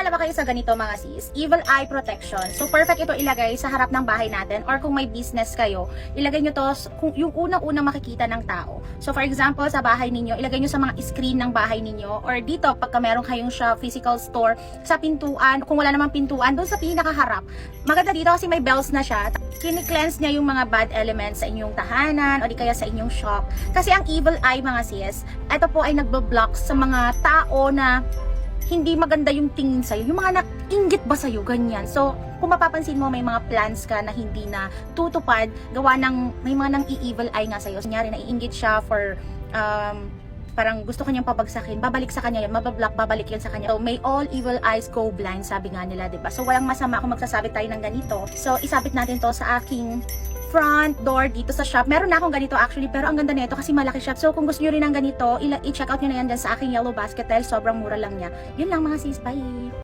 Naniniwala ba kayo sa ganito mga sis? Evil eye protection. So perfect ito ilagay sa harap ng bahay natin, or kung may business kayo, ilagay nyo to kung yung unang-unang makikita ng tao. So for example, sa bahay ninyo, ilagay nyo sa mga screen ng bahay ninyo, or dito pagka meron kayong shop, physical store, sa pintuan, kung wala namang pintuan, doon sa pinakaharap. Maganda dito kasi may bells na siya. Kini-cleanse niya yung mga bad elements sa inyong tahanan o di kaya sa inyong shop. Kasi ang evil eye mga sis, ito po ay nagbo-block sa mga tao na hindi maganda yung tingin sa'yo, yung mga nainggit ba sa'yo, ganyan. So, kung mapapansin mo, may mga plans ka na hindi na tutupad, gawa ng, may mga nang i-evil eye nga sa'yo. Kunyari, naiinggit siya for, parang gusto kanyang pabagsakin, babalik sa kanya yun, mabablock, babalik yun sa kanya. So, may all evil eyes go blind, sabi nga nila, diba? So, walang masama kung magsasabit tayo ng ganito. So, isabit natin to sa aking front door dito sa shop. Meron na akong ganito actually, pero ang ganda nito kasi malaki shop. So kung gusto nyo rin ng ganito, i-check out nyo na yan dyan sa aking yellow basket dahil sobrang mura lang niya. Yun lang mga sis, bye!